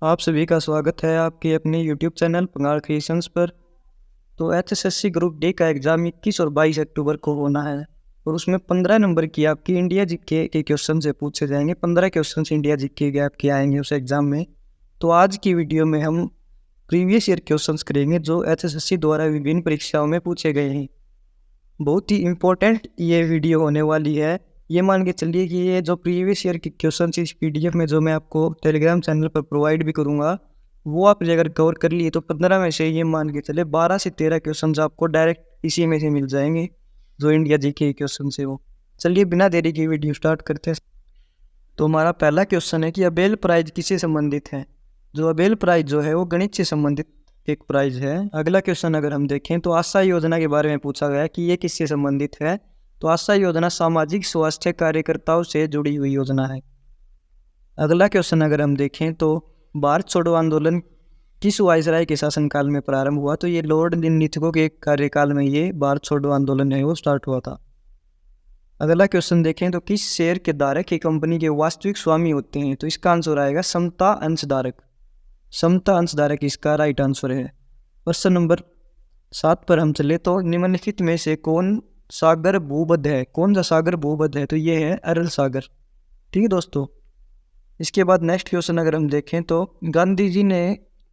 आप सभी का स्वागत है आपके अपने यूट्यूब चैनल पंगाल क्रिएशंस पर। तो एचएसएससी ग्रुप डी का एग्ज़ाम 21 और 22 अक्टूबर को होना है और उसमें 15 नंबर की आपकी इंडिया जीके के क्वेश्चन से पूछे जाएंगे। 15 क्वेश्चन इंडिया जीके के आपके आएंगे उस एग्ज़ाम में। तो आज की वीडियो में हम प्रीवियस ईयर क्वेश्चंस करेंगे जो एचएसएससी द्वारा विभिन्न परीक्षाओं में पूछे गए हैं। बहुत ही इम्पोर्टेंट ये वीडियो होने वाली है। ये मान के चलिए कि ये जो प्रीवियस ईयर के क्वेश्चन इस पीडीएफ में जो मैं आपको टेलीग्राम चैनल पर प्रोवाइड भी करूँगा, वो आप अगर कवर कर लिए तो 15 में से ये मान के चले 12 से 13 क्वेश्चन आपको डायरेक्ट इसी में से मिल जाएंगे जो इंडिया जीके क्वेश्चन है वो। चलिए बिना देरी के वीडियो स्टार्ट करते हैं। तो हमारा पहला क्वेश्चन है कि अबेल प्राइज किससे संबंधित है। जो अबेल प्राइज जो है वो गणित से संबंधित एक प्राइज है। अगला क्वेश्चन अगर हम देखें तो आशा योजना के बारे में पूछा गया कि ये किससे संबंधित है। तो आशा योजना सामाजिक स्वास्थ्य कार्यकर्ताओं से जुड़ी हुई योजना है। अगला क्वेश्चन अगर हम देखें तो भारत छोड़ो आंदोलन किस वायसराय के शासनकाल में प्रारंभ हुआ। तो ये लॉर्ड लिनलिथगो के कार्यकाल में ये भारत छोड़ो आंदोलन है वो स्टार्ट हुआ था। अगला क्वेश्चन देखें तो किस शेयर के धारक की कंपनी के वास्तविक स्वामी होते हैं। तो इसका आंसर आएगा समता अंशधारक। समता अंशधारक इसका राइट आंसर है। क्वेश्चन नंबर 7 पर हम चले तो निम्नलिखित में से कौन सागर भूमध्य है। कौन सा सागर भूमध्य है। तो ये है अरल सागर। ठीक है दोस्तों। इसके बाद नेक्स्ट क्वेश्चन अगर हम देखें तो गांधी जी ने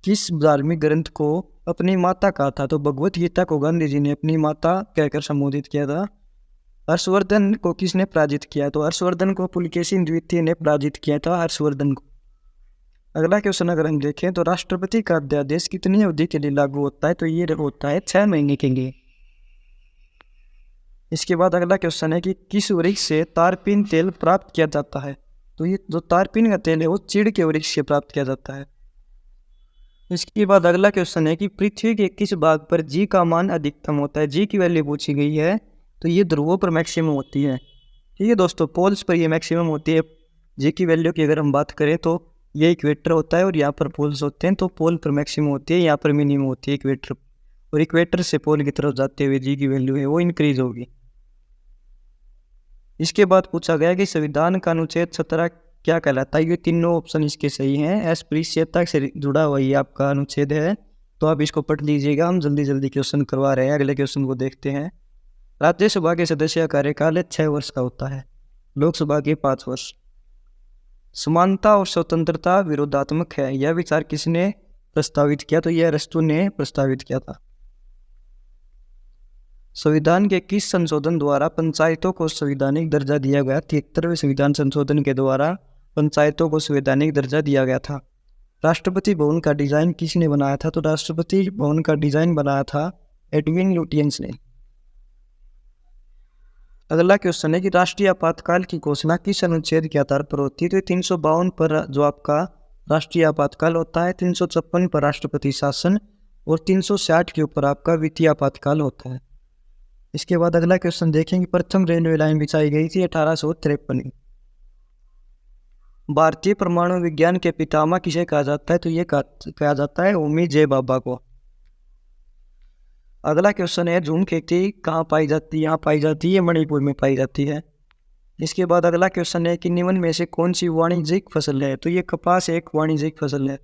किस धार्मिक ग्रंथ को अपनी माता कहा था। तो भगवत गीता को गांधी जी ने अपनी माता कहकर संबोधित किया था। हर्षवर्धन को किसने पराजित किया। तो हर्षवर्धन को पुलकेशिन द्वितीय ने पराजित किया था हर्षवर्धन को। अगला क्वेश्चन अगर हम देखें तो राष्ट्रपति का अध्यादेश कितनी अवधि के लिए लागू होता है। तो ये होता है 6 महीने के लिए। इसके बाद अगला क्वेश्चन है कि किस वृक्ष से तारपीन तेल प्राप्त किया जाता है। तो ये जो तारपीन का तेल है वो चीड़ के वृक्ष से प्राप्त किया जाता है। इसके बाद अगला क्वेश्चन है कि पृथ्वी के किस भाग पर जी का मान अधिकतम होता है। जी की वैल्यू पूछी गई है। तो ये ध्रुवों पर मैक्सिमम होती है। ठीक है दोस्तों। पोल्स पर ये मैक्सिमम होती है। जी की वैल्यू की अगर हम बात करें तो ये इक्वेटर होता है और यहाँ पर पोल्स होते हैं। तो पोल पर मैक्सिमम होती है, यहाँ पर मिनिमम होती है इक्वेटर। और इक्वेटर से पोल की तरफ जाते हुए जी की वैल्यू है वो इंक्रीज होगी। इसके बाद पूछा गया कि संविधान का अनुच्छेद 17 क्या कहलाता है। ये तीनों ऑप्शन इसके सही हैं। अस्पृश्यता से जुड़ा हुआ ये आपका अनुच्छेद है। तो आप इसको पढ़ लीजिएगा। हम जल्दी जल्दी क्वेश्चन करवा रहे हैं। अगले क्वेश्चन को देखते हैं। राज्यसभा के सदस्य का कार्यकाल 6 वर्ष का होता है। लोकसभा के 5 वर्ष। समानता और स्वतंत्रता विरोधात्मक है, यह विचार किसने प्रस्तावित किया। तो यह अरस्तू ने प्रस्तावित किया था। संविधान के किस संशोधन द्वारा पंचायतों को संवैधानिक दर्जा दिया गया। 73वें संविधान संशोधन के द्वारा पंचायतों को संवैधानिक दर्जा दिया गया था। राष्ट्रपति भवन का डिजाइन किसने बनाया था। तो राष्ट्रपति भवन का डिजाइन बनाया था एडविन लुटियंस ने। अगला क्वेश्चन है कि राष्ट्रीय आपातकाल की घोषणा किस अनुच्छेद के आधार पर होती है। तो 352 पर जो आपका राष्ट्रीय आपातकाल होता है, 356 पर राष्ट्रपति शासन और 360 के ऊपर आपका वित्तीय आपातकाल होता है। इसके बाद अगला क्वेश्चन देखेंगे। प्रथम रेलवे लाइन बिछाई गई थी 1853। भारतीय परमाणु विज्ञान के पितामह किसे कहा जाता है। तो ये कहा जाता है होमी जे भाभा को। अगला क्वेश्चन है झूम खेती कहाँ पाई जाती है। यहाँ पाई जाती है मणिपुर में पाई जाती है। इसके बाद अगला क्वेश्चन है कि निम्न में से कौन सी वाणिज्यिक फसल है। तो ये कपास एक वाणिज्यिक फसल है।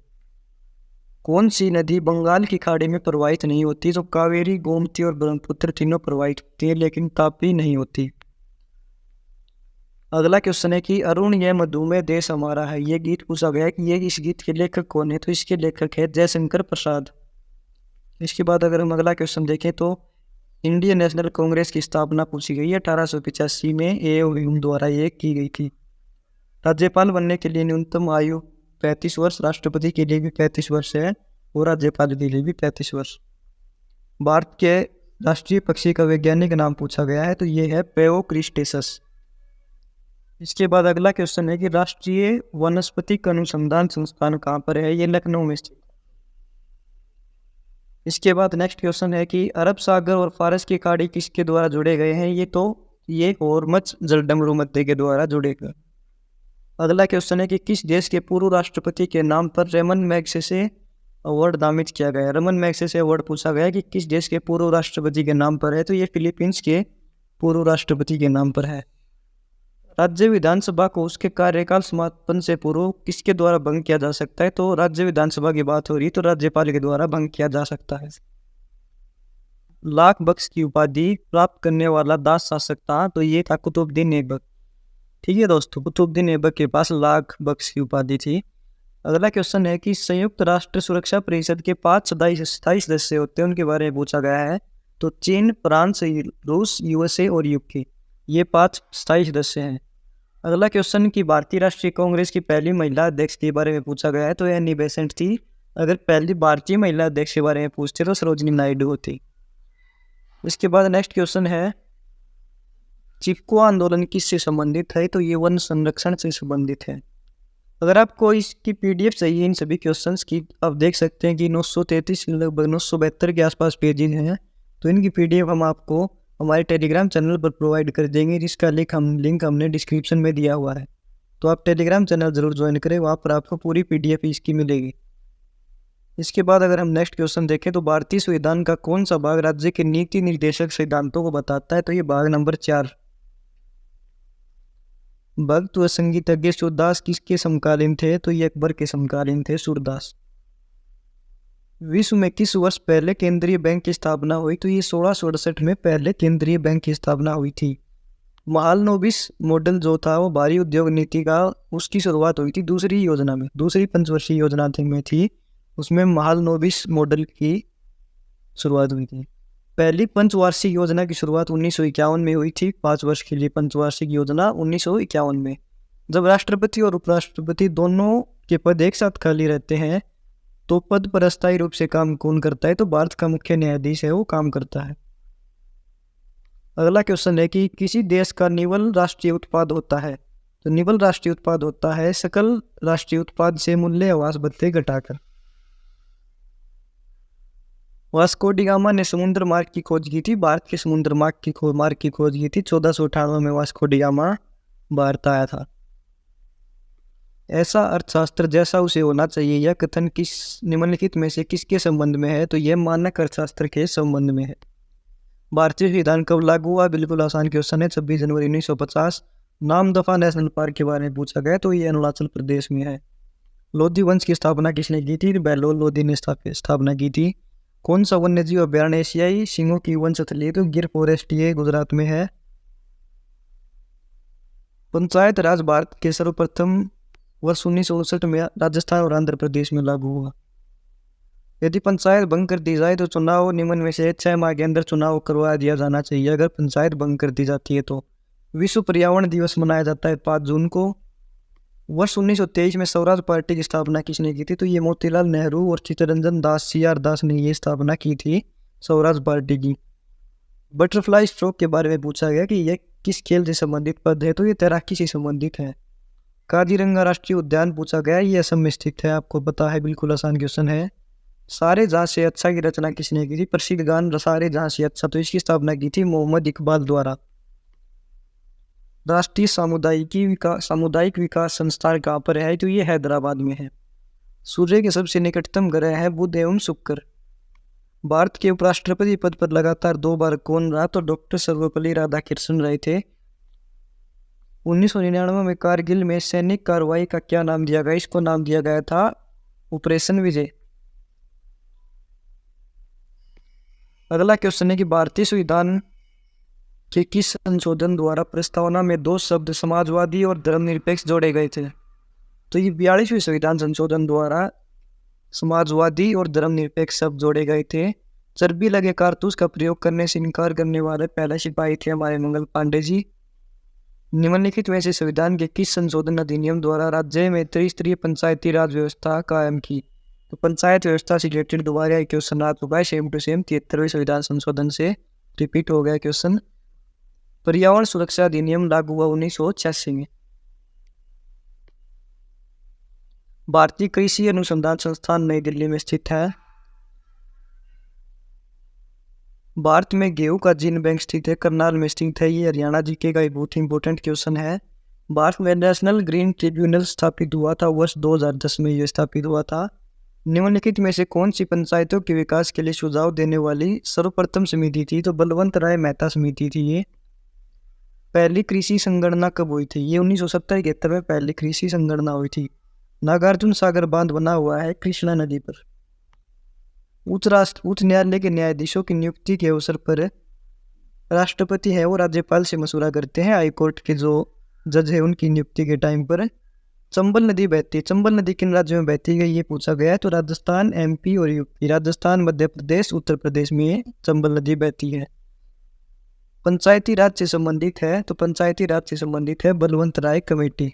कौन सी नदी बंगाल की खाड़ी में प्रवाहित नहीं होती। तो कावेरी, गोमती और ब्रह्मपुत्र तीनों प्रवाहित होती है लेकिन तापी नहीं होती। अगला क्वेश्चन है कि अरुण यह मधुमेह देश हमारा है, ये गीत पूछा गया कि ये इस गीत के लेखक कौन है। तो इसके लेखक है जयशंकर प्रसाद। इसके बाद अगर हम अगला क्वेश्चन देखें तो इंडियन नेशनल कांग्रेस की स्थापना पूछी गई है 1885 में ए.ओ. ह्यूम द्वारा ये की गई थी। राज्यपाल बनने के लिए न्यूनतम आयु 35 वर्ष, राष्ट्रपति के लिए भी 35 वर्ष है और राज्यपाल के लिए भी 35 वर्ष। भारत के राष्ट्रीय पक्षी का वैज्ञानिक नाम पूछा गया है। तो ये है पेओक्रिस्टेसस। इसके बाद अगला क्वेश्चन है कि राष्ट्रीय वनस्पतिक अनुसंधान संस्थान कहाँ पर है। ये लखनऊ में स्थित। इसके बाद नेक्स्ट क्वेश्चन है कि अरब सागर और फारस की खाड़ी किसके द्वारा जुड़े गए हैं। ये होर्मुज जलडमरू मध्य के द्वारा जुड़े गए। अगला क्वेश्चन है कि किस देश के पूर्व राष्ट्रपति के नाम पर रमन मैग्सेसे अवार्ड नामित किया गया है। रमन मैग्सेसे अवार्ड पूछा गया कि किस देश के पूर्व राष्ट्रपति के नाम पर है। तो ये फिलीपींस के पूर्व राष्ट्रपति के नाम पर है। राज्य विधानसभा को उसके कार्यकाल समापन से पूर्व किसके द्वारा भंग किया जा सकता है? तो राज्य विधानसभा की बात हो रही तो राज्यपाल के द्वारा भंग किया जा सकता है। लाख बख्श की उपाधि प्राप्त करने वाला दास शासक था, तो ये था कुतुबुद्दीन ऐबक। ठीक है दोस्तों, कुतुबुद्दीन ऐबक के पास लाख बख्श की उपाधि थी। अगला क्वेश्चन है कि संयुक्त राष्ट्र सुरक्षा परिषद के 5 स्थायी सदस्य होते हैं, उनके बारे में पूछा गया है। तो चीन, फ्रांस, रूस, यूएसए और यूके, ये 5 स्थायी सदस्य हैं। अगला क्वेश्चन कि भारतीय राष्ट्रीय कांग्रेस की पहली महिला अध्यक्ष के बारे में पूछा गया है। तो एनी बेसेंट थी। अगर पहली भारतीय महिला अध्यक्ष के बारे में पूछते तो सरोजिनी नायडू होती। इसके बाद नेक्स्ट क्वेश्चन है, चिपको आंदोलन किससे संबंधित है? तो ये वन संरक्षण से संबंधित है। अगर आपको इसकी पीडीएफ चाहिए इन सभी क्वेश्चंस की, आप देख सकते हैं कि 933 लगभग 972 के आसपास पेजेज हैं। तो इनकी पीडीएफ हम आपको हमारे टेलीग्राम चैनल पर प्रोवाइड कर देंगे, जिसका लिंक हमने डिस्क्रिप्शन में दिया हुआ है। तो आप टेलीग्राम चैनल जरूर ज्वाइन करें, वहाँ पर आपको पूरी पीडीएफ इसकी मिलेगी। इसके बाद अगर हम नेक्स्ट क्वेश्चन देखें तो भारतीय संविधान का कौन सा भाग राज्य के नीति निर्देशक सिद्धांतों को बताता है? तो ये भाग नंबर 4। भक्त व संगीतज्ञ सूरदास किसके समकालीन थे? तो ये अकबर के समकालीन थे सूरदास। विश्व में किस वर्ष पहले केंद्रीय बैंक की स्थापना हुई? तो ये 1668 में पहले केंद्रीय बैंक की स्थापना हुई थी। महालनोबिस मॉडल जो था वो भारी उद्योग नीति का, उसकी शुरुआत हुई थी दूसरी योजना में, दूसरी पंचवर्षीय योजना में थी, उसमें महालनोबिस मॉडल की शुरुआत हुई थी। पहली पंचवार्षिक योजना की शुरुआत 1951 में हुई थी। 5 वर्ष के लिए पंचवार्षिक योजना 1951 में। जब राष्ट्रपति और उपराष्ट्रपति दोनों के पद एक साथ खाली रहते हैं तो पद पर अस्थायी रूप से काम कौन करता है? तो भारत का मुख्य न्यायाधीश है, वो काम करता है। अगला क्वेश्चन है कि किसी देश का निवल राष्ट्रीय उत्पाद होता है? तो निवल राष्ट्रीय उत्पाद होता है सकल राष्ट्रीय उत्पाद से मूल्य आवास भत्ते घटाकर। वास्को डी गामा ने समुद्र मार्ग की खोज की थी, भारत के समुद्र मार्ग की खोज की थी। 1498 में वास्को डी गामा भारत आया था। ऐसा अर्थशास्त्र जैसा उसे होना चाहिए, यह कथन किस निम्नलिखित में से किसके संबंध में है? तो यह मानक अर्थशास्त्र के संबंध में है। भारतीय संविधान कब लागू हुआ? बिल्कुल आसान क्वेश्चन है, 26 जनवरी 1950। नाम दफा नेशनल पार्क के बारे में पूछा गया, तो ये अरुणाचल प्रदेश में है। लोधी वंश की स्थापना किसने की थी? बहलोल लोधी ने स्थापना की थी। कौन सा वन्यजीव अभ्यारण्य एशियाई सिंहों की वंशस्थली है? तो गिर फॉरेस्ट ये गुजरात में है। पंचायत राज भारत के सर्वप्रथम वर्ष 1969 में राजस्थान और आंध्र प्रदेश में लागू हुआ। यदि पंचायत भंग कर दी जाए तो चुनाव निम्न में से 6 माह के अंदर चुनाव करवा दिया जाना चाहिए अगर पंचायत भंग कर दी जाती है तो। विश्व पर्यावरण दिवस मनाया जाता है 5 जून को। वर्ष 1923 में स्वराज पार्टी की स्थापना किसने की थी? तो ये मोतीलाल नेहरू और चित्तरंजन दास सीआर दास ने ये स्थापना की थी स्वराज पार्टी की। बटरफ्लाई स्ट्रोक के बारे में पूछा गया कि यह किस खेल से संबंधित पद है? तो ये तैराकी से संबंधित है। काजीरंगा राष्ट्रीय उद्यान पूछा गया, ये असम में स्थित है, आपको पता है, बिल्कुल आसान क्वेश्चन है। सारे जहाँ से अच्छा की रचना किसने की थी? प्रसिद्ध गान सारे जहाँ से अच्छा, तो इसकी स्थापना की थी मोहम्मद इकबाल द्वारा। राष्ट्रीय सामुदायिक विकास संस्थान कहाँ पर है? तो ये हैदराबाद में है। सूर्य के सबसे निकटतम ग्रह है बुध एवं शुक्र। भारत के उपराष्ट्रपति पद पर लगातार 2 बार कौन रहा? तो डॉक्टर सर्वपल्ली राधाकृष्णन रहे थे। 1999 में कारगिल में सैनिक कार्रवाई का क्या नाम दिया गया? इसको नाम दिया गया था ऑपरेशन विजय। अगला क्वेश्चन है कि भारतीय संविधान के किस संशोधन द्वारा प्रस्तावना में 2 शब्द समाजवादी और धर्मनिरपेक्ष जोड़े गए थे? तो ये 42वें संविधान संशोधन द्वारा समाजवादी और धर्मनिरपेक्ष शब्द जोड़े गए थे। चर्बी लगे कारतूस का प्रयोग करने से इनकार करने वाले पहले सिपाही थे हमारे मंगल पांडे जी। निम्नलिखित में से संविधान के किस संशोधन अधिनियम द्वारा राज्य में त्रिस्तरीय पंचायती राज व्यवस्था कायम की? तो पंचायत व्यवस्था से रिलेटेड दोबारा एक क्वेश्चन आ चुका है, सेम टू सेम 73वें संविधान संशोधन से रिपीट हो गया क्वेश्चन। पर्यावरण सुरक्षा अधिनियम लागू हुआ 1986 में। भारतीय कृषि अनुसंधान संस्थान नई दिल्ली में स्थित है। भारत में गेहूं का जीन बैंक स्थित है, करनाल में स्थित है। ये हरियाणा जीके का एक बहुत इंपॉर्टेंट क्वेश्चन है। भारत में नेशनल ग्रीन ट्रिब्यूनल स्थापित हुआ था वर्ष 2010 में, ये स्थापित हुआ था। निम्नलिखित में से कौन सी पंचायतों के विकास के लिए सुझाव देने वाली सर्वप्रथम समिति थी? तो बलवंत राय मेहता समिति थी ये। पहली कृषि संगणना कब हुई थी? ये 1970-71 में पहली कृषि संगणना हुई थी। नागार्जुन सागर बांध बना हुआ है कृष्णा नदी पर। उच्च न्यायालय के न्यायाधीशों की नियुक्ति के अवसर पर राष्ट्रपति है वो राज्यपाल से मशवरा करते हैं। हाईकोर्ट के जो जज है उनकी नियुक्ति के टाइम पर चंबल नदी बहती है। चंबल नदी किन राज्यों में बहती है ये पूछा गया है, तो राजस्थान, एमपी और यूपी। राजस्थान, मध्य प्रदेश, उत्तर प्रदेश में चंबल नदी बहती है। पंचायती राज से संबंधित है, तो पंचायती राज से संबंधित है बलवंत राय कमेटी।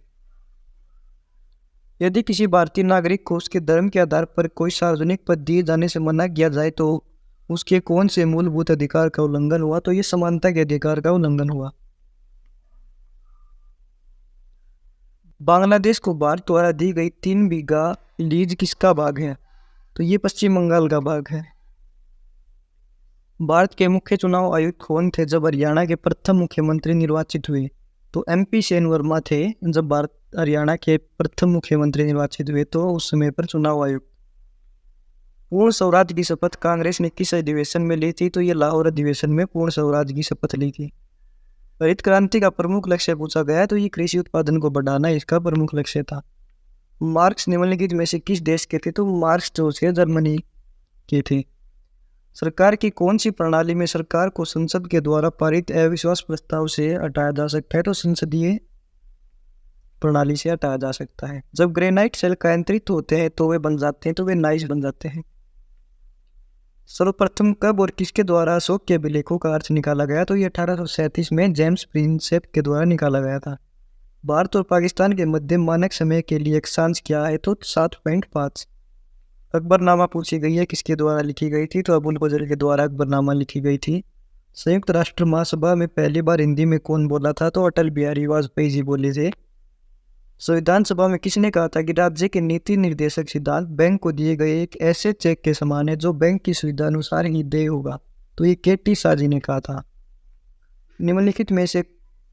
यदि किसी भारतीय नागरिक को उसके धर्म के आधार पर कोई सार्वजनिक पद दिए जाने से मना किया जाए तो उसके कौन से मूलभूत अधिकार का उल्लंघन हुआ? तो ये समानता के अधिकार का उल्लंघन हुआ। बांग्लादेश को भारत द्वारा दी गई 3 बीघा लीज किसका भाग है? तो ये पश्चिम बंगाल का भाग है। भारत के मुख्य चुनाव आयुक्त कौन थे जब हरियाणा के प्रथम मुख्यमंत्री निर्वाचित हुए? तो MP सेन वर्मा थे जब भारत हरियाणा के प्रथम मुख्यमंत्री निर्वाचित हुए, तो उस समय पर चुनाव आयुक्त। पूर्ण स्वराज की शपथ कांग्रेस ने किस अधिवेशन में ली थी? तो ये लाहौर अधिवेशन में पूर्ण स्वराज की शपथ ली थी। हरित क्रांति का प्रमुख लक्ष्य पूछा गया है, तो ये कृषि उत्पादन को बढ़ाना इसका प्रमुख लक्ष्य था। मार्क्स निम्नलिखित में से किस देश के थे? तो मार्क्स जो थे जर्मनी के थे। सरकार की कौन सी प्रणाली में सरकार को संसद के द्वारा पारित अविश्वास प्रस्ताव से हटाया जा सकता है? तो संसदीय प्रणाली से हटाया जा सकता है। जब ग्रेनाइट शैलकायंत्रित होते हैं तो वे बन जाते हैं, तो वे नाइस बन जाते हैं। सर्वप्रथम कब और किसके द्वारा अशोक के अभिलेखों का अर्थ निकाला गया? तो ये 1837 में जेम्स प्रिंसेप के द्वारा निकाला गया था। भारत और पाकिस्तान के मध्य मानक समय के लिए अक्षांश क्या है? तो 7.5। अकबरनामा पूछी गई है, किसके द्वारा लिखी गई थी? तो अबुल फजल के द्वारा अकबरनामा लिखी गई थी। संयुक्त राष्ट्र महासभा में पहली बार हिंदी में कौन बोला था? तो अटल बिहारी वाजपेयी जी बोले थे। संविधान सभा में किसने कहा था कि राज्य के नीति निर्देशक सिद्धांत बैंक को दिए गए एक ऐसे चेक के समान है जो बैंक की सुविधा अनुसार ही देय होगा? तो ये KT शाह जी ने कहा था। निम्नलिखित में से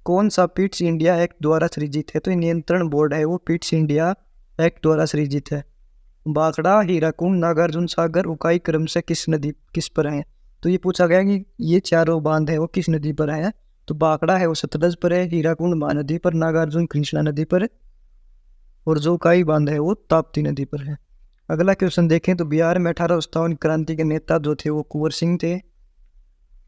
कौन सा पिट्स इंडिया एक्ट द्वारा सृजित है? तो नियंत्रण बोर्ड है वो पिट्स इंडिया एक्ट द्वारा सृजित है। बाखड़ा, हीराकुंड, नागार्जुन सागर, उकाई क्रमशः किस पर है? तो ये पूछा गया कि ये चारों बांध है वो किस नदी पर है? तो बाखड़ा है वो सतलज पर है, हीराकुंड महानदी पर, नागार्जुन कृष्णा नदी पर और जो उकाई बांध है वो ताप्ती नदी पर है। अगला क्वेश्चन देखें तो बिहार में 1857 क्रांति के नेता जो थे वो कुंवर सिंह थे।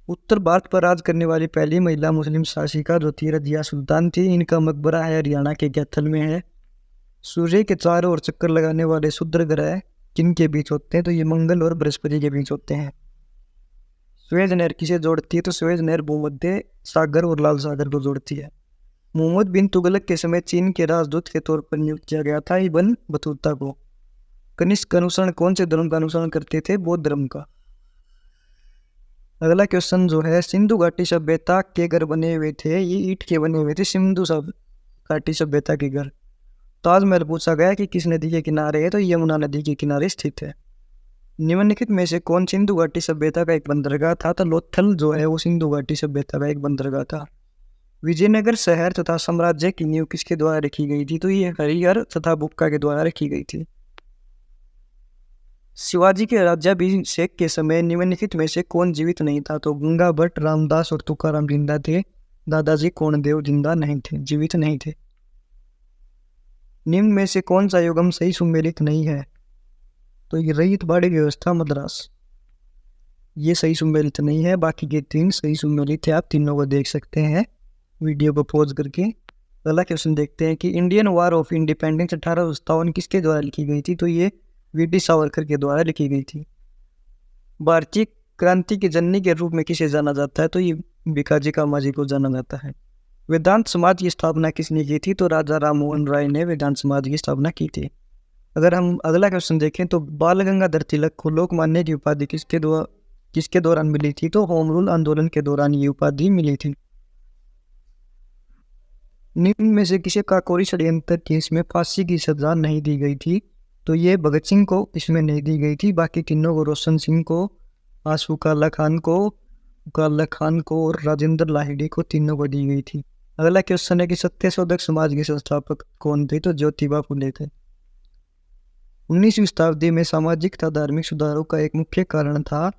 उत्तर भारत पर राज करने वाली पहली महिला मुस्लिम शासिका जो थी रजिया सुल्तान थी। इनका मकबरा है हरियाणा के कैथल में है। सूर्य के चारों ओर चक्कर लगाने वाले क्षुद्र ग्रह किन के बीच होते हैं? तो ये मंगल और बृहस्पति के बीच होते हैं। स्वेज नहर किसे जोड़ती है? तो स्वेज नहर भूमध्य सागर और लाल सागर को जोड़ती है। मोहम्मद बिन तुगलक के समय चीन के राजदूत के तौर पर नियुक्त किया गया था इब्न बतूता को। कनिष्क का अनुसरण कौन से धर्म का अनुसरण करते थे? बौद्ध धर्म का। अगला क्वेश्चन जो है, सिंधु घाटी सभ्यता के घर बने हुए थे, ये ईंट के बने हुए थे सिंधु घाटी सभ्यता के घर। ताजमहल पूछा गया कि किस नदी के किनारे है? तो यमुना नदी के किनारे स्थित है। निम्नलिखित में से कौन सिंधु घाटी सभ्यता का एक बंदरगाह था? तो लोथल जो है वो सिंधु घाटी सभ्यता का एक बंदरगाह था। विजयनगर शहर तथा साम्राज्य की नींव किसके द्वारा रखी गई थी? तो ये हरिहर तथा बुक्का के द्वारा रखी गई थी। शिवाजी के राज्याभिषेक के समय निम्नलिखित में से कौन जीवित नहीं था? तो गंगा भट्ट, रामदास और तुकाराम जिंदा थे। दादाजी कोंडदेव जिंदा नहीं थे, जीवित नहीं थे। निम्न में से कौन सा युगम सही सुमेलित नहीं है? तो ये रैयत बाड़ी व्यवस्था मद्रास, ये सही सुमेलित नहीं है। बाकी के 3 सही सुमेलित है। आप तीनों को देख सकते हैं वीडियो को पॉज करके। अगला क्वेश्चन देखते हैं कि इंडियन वॉर ऑफ इंडिपेंडेंस 1857 किसके द्वारा लिखी गई थी? तो ये VD सावरकर के द्वारा लिखी गई थी। भारतीय क्रांति की जननी के रूप में किसे जाना जाता है? तो ये भिकाजी कामा जी को जाना जाता है। वेदांत समाज की स्थापना किसने की थी? तो राजा राम मोहन राय ने वेदांत समाज की स्थापना की थी। अगर हम अगला क्वेश्चन देखें तो बाल गंगाधर तिलक को लोकमान्य की उपाधि किसके दौरान मिली थी? तो होम रूल आंदोलन के दौरान ये उपाधि मिली थी। निम्न में से किसे काकोरी षड्यंत्र केस में फांसी की सजा नहीं दी गई थी? तो ये भगत सिंह को इसमें नहीं दी गई थी। बाकी तीनों को, रोशन सिंह को, आशू काला खान को और राजेंद्र लाहिड़ी को, तीनों को दी गई थी। अगला क्वेश्चन है कि सत्यशोधक समाज के संस्थापक कौन थे? तो ज्योतिबा फुले थे। 19वीं शताब्दी में सामाजिक तथा धार्मिक सुधारों का एक मुख्य कारण था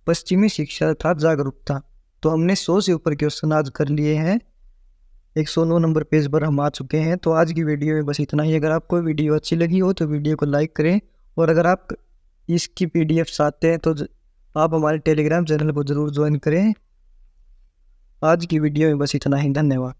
पश्चिमी शिक्षा तथा जागरूकता। तो हमने 100 से ऊपर क्वेश्चन आज कर लिए हैं। 109 नंबर पेज पर हम आ चुके हैं। तो आज की वीडियो में बस इतना ही। अगर आपको वीडियो अच्छी लगी हो तो वीडियो को लाइक करें, और अगर आप इसकी PDF चाहते हैं तो आप हमारे टेलीग्राम चैनल को ज़रूर ज्वाइन करें। आज की वीडियो में बस इतना ही। धन्यवाद।